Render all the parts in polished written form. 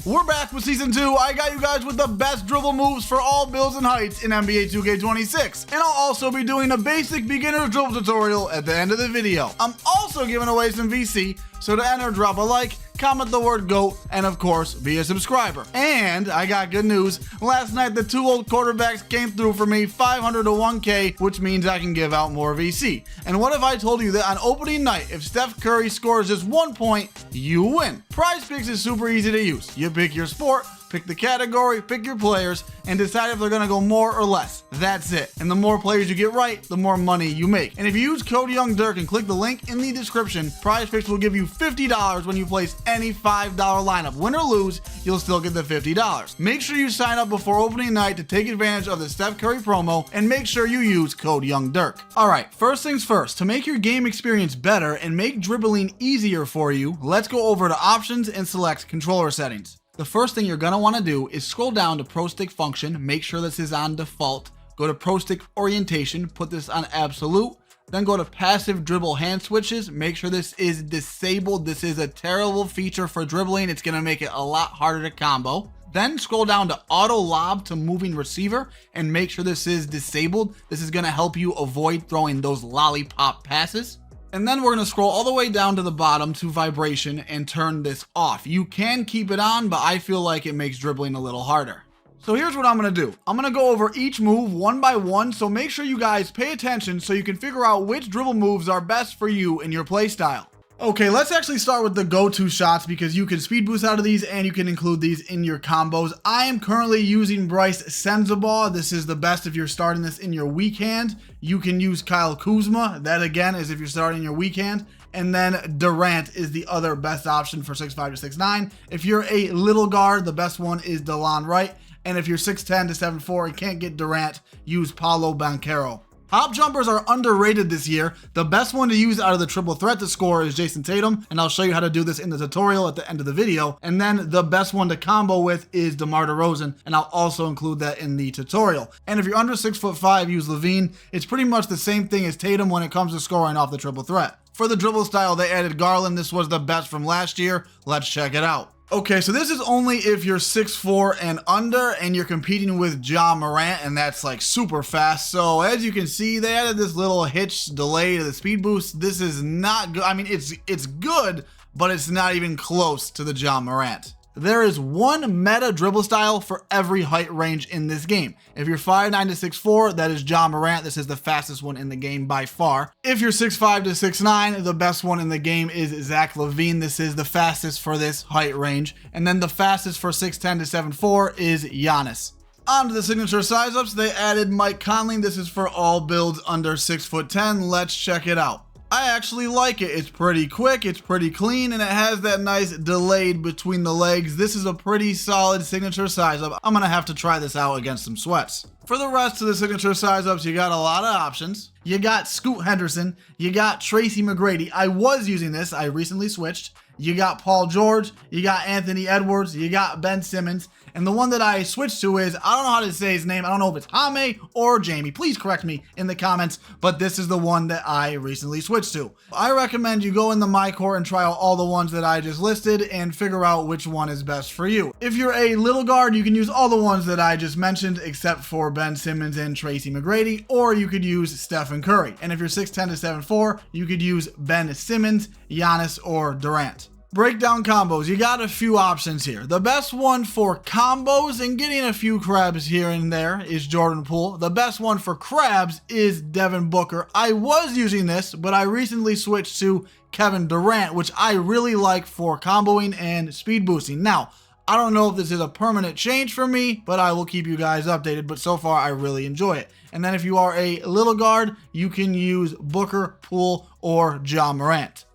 We're back with Season 2. I got you guys with the best dribble moves for all builds and heights in NBA 2K26. And I'll also be doing a basic beginner's dribble tutorial at the end of the video. I'm also giving away some VC, so to enter, drop a like, comment the word GOAT, and of course, be a subscriber. And I got good news. Last night, the two old quarterbacks came through for me, 500 to 1K, which means I can give out more VC. And what if I told you that on opening night, if Steph Curry scores just 1 point, you win? Prize Picks is super easy to use. You pick your sport, pick the category, pick your players, and decide if they're gonna go more or less. That's it. And the more players you get right, the more money you make. And if you use code YoungDirk and click the link in the description, Prize Picks will give you $50 when you place any $5 lineup. Win or lose, you'll still get the $50. Make sure you sign up before opening night to take advantage of the Steph Curry promo, and make sure you use code YoungDirk. Alright, first things first, to make your game experience better and make dribbling easier for you, let's go over to options and select controller settings. The first thing you're going to want to do is scroll down to Pro Stick Function, make sure this is on default, go to Pro Stick Orientation, put this on absolute, then go to Passive Dribble Hand Switches, make sure this is disabled. This is a terrible feature for dribbling, it's going to make it a lot harder to combo. Then scroll down to Auto Lob to Moving Receiver and make sure this is disabled. This is going to help you avoid throwing those lollipop passes. And then we're going to scroll all the way down to the bottom to Vibration and turn this off. You can keep it on, but I feel like it makes dribbling a little harder. So here's what I'm going to do. I'm going to go over each move one by one, so make sure you guys pay attention so you can figure out which dribble moves are best for you in your play style. Okay, let's actually start with the go-to shots because you can speed boost out of these and you can include these in your combos. I am currently using Bryce Sensabaugh. This is the best if you're starting this in your weak hand. You can use Kyle Kuzma. That again is if you're starting your weak hand. And then Durant is the other best option for 6'5 to 6'9. If you're a little guard, the best one is DeLon Wright. And if you're 6'10 to 7'4 and can't get Durant, use Paolo Banchero. Hop jumpers are underrated this year. The best one to use out of the triple threat to score is Jason Tatum, and I'll show you how to do this in the tutorial at the end of the video. And then the best one to combo with is DeMar DeRozan, and I'll also include that in the tutorial. And if you're under 6'5", use Levine. It's pretty much the same thing as Tatum when it comes to scoring off the triple threat. For the dribble style, they added Garland. This was the best from last year. Let's check it out. Okay, so this is only if you're 6'4 and under and you're competing with Ja Morant, and that's like super fast. So as you can see, they added this little hitch delay to the speed boost. This is not good. I mean, it's good, but it's not even close to the Ja Morant. There is one meta dribble style for every height range in this game. If you're 5'9 to 6'4, that is Ja Morant. This is the fastest one in the game by far. If you're 6'5 to 6'9, the best one in the game is Zach LaVine. This is the fastest for this height range. And then the fastest for 6'10 to 7'4 is Giannis. On to the signature size ups, they added Mike Conley. This is for all builds under 6'10". Let's check it out. I actually like it. It's pretty quick, it's pretty clean, and it has that nice delayed between the legs. This is a pretty solid signature size up. I'm gonna have to try this out against some sweats. For the rest of the signature size ups, you got a lot of options. You got Scoot Henderson, you got Tracy McGrady. I was using this, I recently switched. You got Paul George, you got Anthony Edwards, you got Ben Simmons, and the one that I switched to is, I don't know how to say his name, I don't know if it's Jaime or Jamie, please correct me in the comments, but this is the one that I recently switched to. I recommend you go in the My Court and try out all the ones that I just listed and figure out which one is best for you. If you're a little guard, you can use all the ones that I just mentioned except for Ben Simmons and Tracy McGrady, or you could use Stephen Curry. And if you're 6'10 to 7'4, you could use Ben Simmons, Giannis, or Durant. Breakdown combos, you got a few options here. The best one for combos and getting a few crabs here and there is Jordan Poole. The best one for crabs is Devin Booker. I was using this, but I recently switched to Kevin Durant, which I really like for comboing and speed boosting. Now, I don't know if this is a permanent change for me, but I will keep you guys updated. But so far, I really enjoy it. And then if you are a little guard, you can use Booker, Poole, or Ja Morant.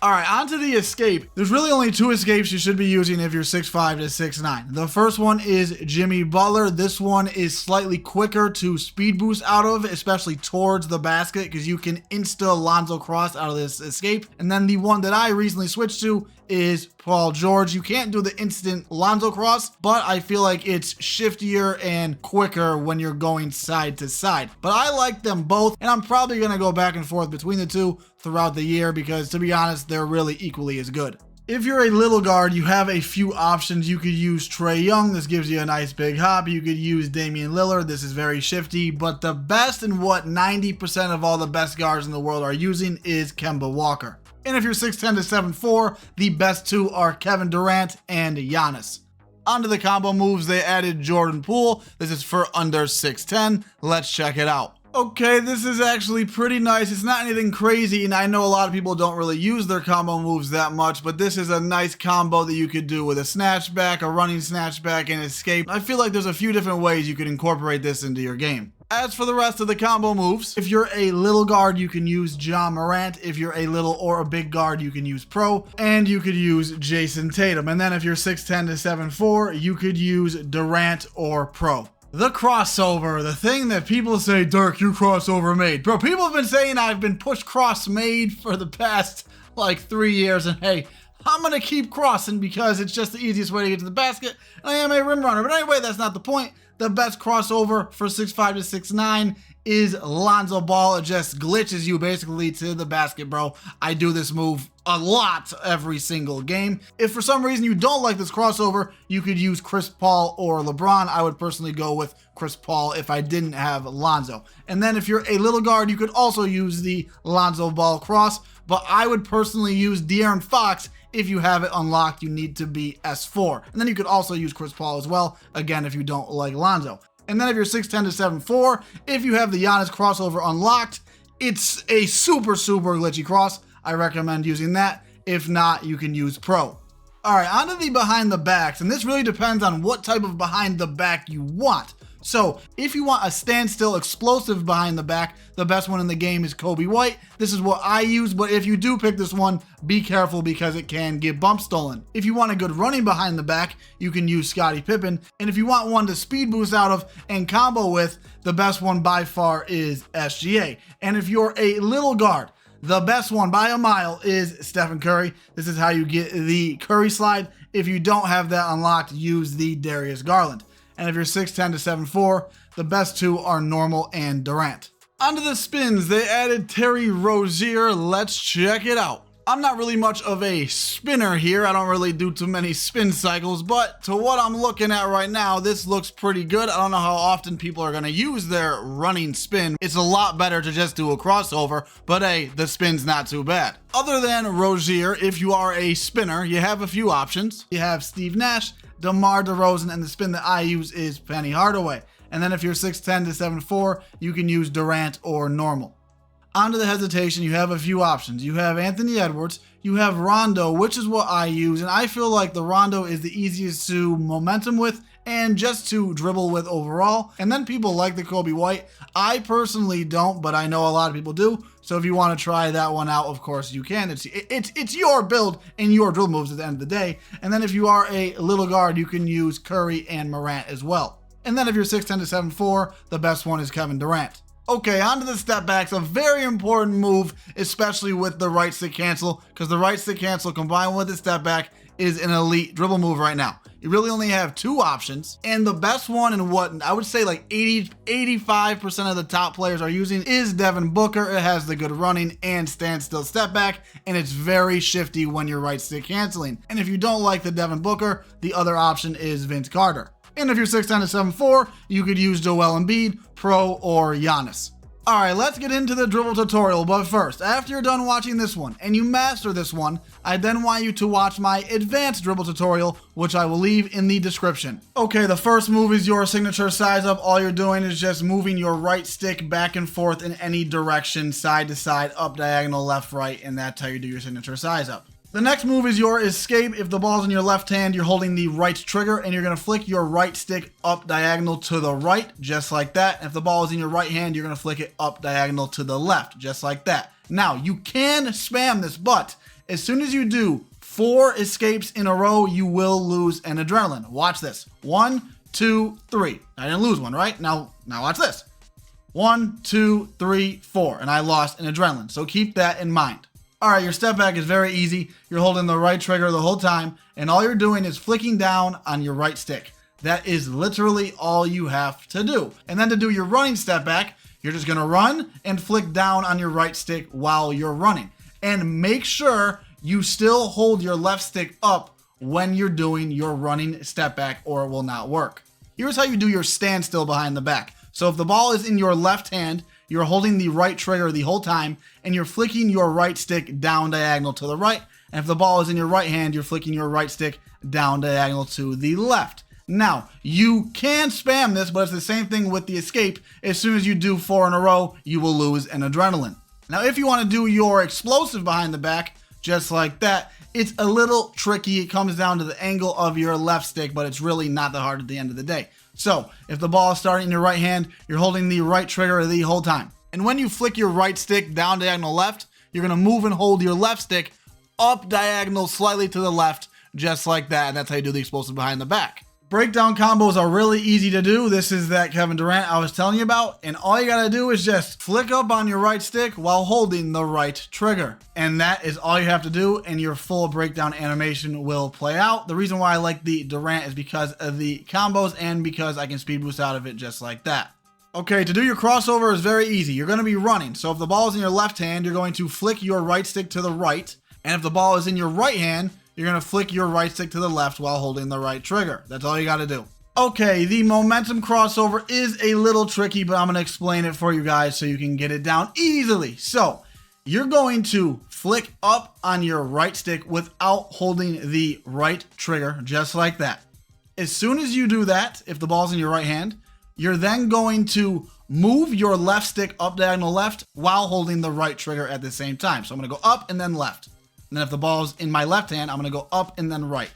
All right, on to the escape. There's really only two escapes you should be using if you're 6'5 to 6'9. The first one is Jimmy Butler. This one is slightly quicker to speed boost out of, especially towards the basket, because you can insta Lonzo Cross out of this escape. And then the one that I recently switched to is Paul George. You can't do the instant Lonzo Cross, but I feel like it's shiftier and quicker when you're going side to side. But I like them both, and I'm probably going to go back and forth between the two throughout the year because, to be honest, they're really equally as good. If you're a little guard, you have a few options. You could use Trae Young. This gives you a nice big hop. You could use Damian Lillard. This is very shifty, but the best and what 90% of all the best guards in the world are using is Kemba Walker. And if you're 6'10 to 7'4", the best two are Kevin Durant and Giannis. Onto the combo moves, they added Jordan Poole. This is for under 6'10". Let's check it out. Okay, this is actually pretty nice. It's not anything crazy, and I know a lot of people don't really use their combo moves that much, but this is a nice combo that you could do with a snatchback, a running snatchback, and escape. I feel like there's a few different ways you could incorporate this into your game. As for the rest of the combo moves, if you're a little guard, you can use John Morant. If you're a little or a big guard, you can use Pro, and you could use Jason Tatum. And then if you're 6'10 to 7'4", you could use Durant or Pro. The crossover, the thing that people say, Dirk, you crossover made. Bro, people have been saying I've been push cross made for the past like 3 years, and hey, I'm gonna keep crossing because it's just the easiest way to get to the basket, and I am a rim runner. But anyway, that's not the point. The best crossover for 6'5 to 6'9 is Lonzo Ball. It just glitches you basically to the basket, bro. I do this move a lot every single game. If for some reason you don't like this crossover, you could use Chris Paul or LeBron. I would personally go with Chris Paul if I didn't have Lonzo. And then if you're a little guard, you could also use the Lonzo Ball cross, but I would personally use De'Aaron Fox. If you have it unlocked, you need to be S4. And then you could also use Chris Paul as well, again, if you don't like Lonzo. And then if you're 6'10 to 7'4", if you have the Giannis crossover unlocked, it's a super glitchy cross. I recommend using that. If not, you can use Pro. All right, onto the behind the backs, and this really depends on what type of behind the back you want. So if you want a standstill explosive behind the back, the best one in the game is Kobe White. This is what I use, but if you do pick this one, be careful because it can get bump stolen. If you want a good running behind the back, you can use Scottie Pippen. And if you want one to speed boost out of and combo with, the best one by far is SGA. And if you're a little guard, the best one by a mile is Stephen Curry. This is how you get the Curry slide. If you don't have that unlocked, use the Darius Garland. And if you're 6'10 to 7'4", the best two are Normal and Durant. Onto the spins, they added Terry Rozier. Let's check it out. I'm not really much of a spinner here. I don't really do too many spin cycles, but to what I'm looking at right now, this looks pretty good. I don't know how often people are going to use their running spin. It's a lot better to just do a crossover, but hey, the spin's not too bad. Other than Rozier, if you are a spinner, you have a few options. You have Steve Nash, DeMar DeRozan, and the spin that I use is Penny Hardaway. And then if you're 6'10 to 7'4", you can use Durant or Normal. Onto the hesitation, you have a few options. You have Anthony Edwards, you have Rondo, which is what I use, and I feel like the Rondo is the easiest to momentum with and just to dribble with overall. And then people like the Kobe White. I personally don't, but I know a lot of people do. So if you want to try that one out, of course you can. It's your build and your dribble moves at the end of the day. And then if you are a little guard, you can use Curry and Morant as well. And then if you're 6'10 to 7'4", the best one is Kevin Durant. Okay, onto the step backs, a very important move, especially with the right stick cancel, because the right stick cancel combined with the step back is an elite dribble move right now. You really only have two options, and the best one and what I would say like 85% of the top players are using is Devin Booker. It has the good running and standstill step back, and it's very shifty when you're right stick canceling. And if you don't like the Devin Booker, the other option is Vince Carter. And if you're 6'10 to 7'4", you could use Joel Embiid, Pro, or Giannis. All right, let's get into the dribble tutorial, but first, after you're done watching this one and you master this one, I then want you to watch my advanced dribble tutorial, which I will leave in the description. Okay, the first move is your signature size up. All you're doing is just moving your right stick back and forth in any direction, side to side, up, diagonal, left, right, and that's how you do your signature size up. The next move is your escape. If the ball's in your left hand, you're holding the right trigger and you're gonna flick your right stick up diagonal to the right, just like that. And if the ball is in your right hand, you're gonna flick it up diagonal to the left, just like that. Now, you can spam this, but as soon as you do 4 escapes in a row, you will lose an adrenaline. Watch this. 1, 2, 3. I didn't lose one, right? Now watch this. 1, 2, 3, 4, and I lost an adrenaline. So keep that in mind. All right, your step back is very easy. You're holding the right trigger the whole time, and all you're doing is flicking down on your right stick. That is literally all you have to do. And then to do your running step back, you're just gonna run and flick down on your right stick while you're running. And make sure you still hold your left stick up when you're doing your running step back or it will not work. Here's how you do your standstill behind the back. So if the ball is in your left hand, you're holding the right trigger the whole time and you're flicking your right stick down diagonal to the right. And if the ball is in your right hand, you're flicking your right stick down diagonal to the left. Now, you can spam this, but it's the same thing with the escape. As soon as you do 4 in a row, you will lose an adrenaline. Now, if you want to do your explosive behind the back, just like that, it's a little tricky. It comes down to the angle of your left stick, but it's really not that hard at the end of the day. So, if the ball is starting in your right hand, you're holding the right trigger the whole time. And when you flick your right stick down diagonal left, you're going to move and hold your left stick up diagonal slightly to the left, just like that. And that's how you do the explosive behind the back. Breakdown combos are really easy to do. This is that Kevin Durant I was telling you about. And all you got to do is just flick up on your right stick while holding the right trigger. And that is all you have to do, and your full breakdown animation will play out. The reason why I like the Durant is because of the combos and because I can speed boost out of it just like that. Okay, to do your crossover is very easy. You're going to be running. So if the ball is in your left hand, you're going to flick your right stick to the right. And if the ball is in your right hand, you're going to flick your right stick to the left while holding the right trigger. That's all you got to do. Okay, the momentum crossover is a little tricky, but I'm going to explain it for you guys so you can get it down easily. So, you're going to flick up on your right stick without holding the right trigger, just like that. As soon as you do that, if the ball's in your right hand, you're then going to move your left stick up diagonal left while holding the right trigger at the same time. So I'm going to go up and then left. And then if the ball's in my left hand, I'm going to go up and then right,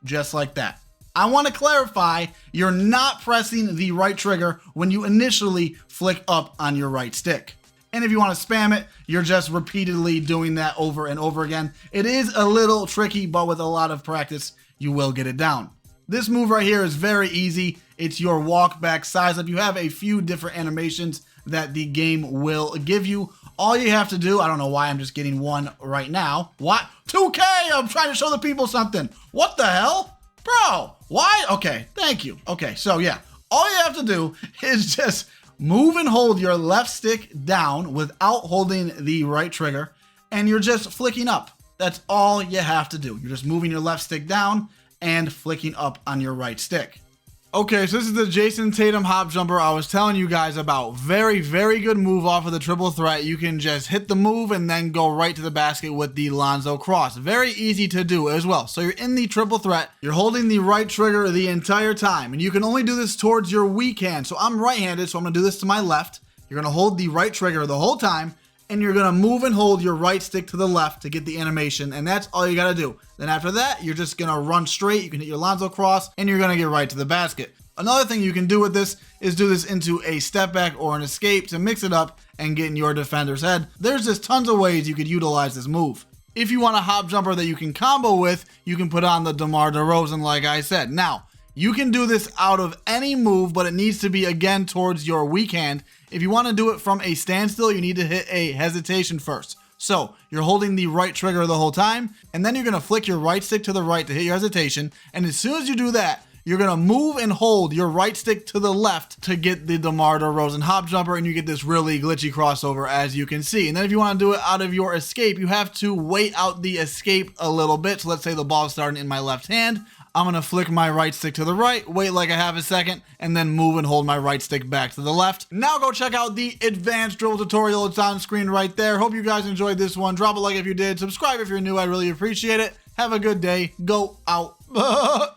just like that. I want to clarify, you're not pressing the right trigger when you initially flick up on your right stick. And if you want to spam it, you're just repeatedly doing that over and over again. It is a little tricky, but with a lot of practice, you will get it down. This move right here is very easy. It's your walk back size up. You have a few different animations that the game will give you. All you have to do, I don't know why I'm just getting one right now. What? 2K, I'm trying to show the people something. What the hell? Bro, why? Okay, thank you. Okay, so yeah, all you have to do is just move and hold your left stick down without holding the right trigger, and you're just flicking up. That's all you have to do. You're just moving your left stick down and flicking up on your right stick. Okay, so this is the Jason Tatum hop jumper I was telling you guys about. Very, very good move off of the triple threat. You can just hit the move and then go right to the basket with the Lonzo cross. Very easy to do as well. So you're in the triple threat. You're holding the right trigger the entire time. And you can only do this towards your weak hand. So I'm right-handed, so I'm going to do this to my left. You're going to hold the right trigger the whole time. And you're going to move and hold your right stick to the left to get the animation. And that's all you got to do. Then after that, you're just going to run straight. You can hit your Lonzo cross and you're going to get right to the basket. Another thing you can do with this is do this into a step back or an escape to mix it up and get in your defender's head. There's just tons of ways you could utilize this move. If you want a hop jumper that you can combo with, you can put on the DeMar DeRozan like I said. Now, you can do this out of any move, but it needs to be again towards your weak hand. If you want to do it from a standstill, you need to hit a hesitation first. So you're holding the right trigger the whole time, and then you're going to flick your right stick to the right to hit your hesitation. And as soon as you do that, you're going to move and hold your right stick to the left to get the DeMar DeRozan hop jumper, and you get this really glitchy crossover as you can see. And then if you want to do it out of your escape, you have to wait out the escape a little bit. So let's say the ball's starting in my left hand. I'm going to flick my right stick to the right, wait like a half a second, and then move and hold my right stick back to the left. Now go check out the advanced dribble tutorial. It's on screen right there. Hope you guys enjoyed this one. Drop a like if you did. Subscribe if you're new. I really appreciate it. Have a good day. Go out.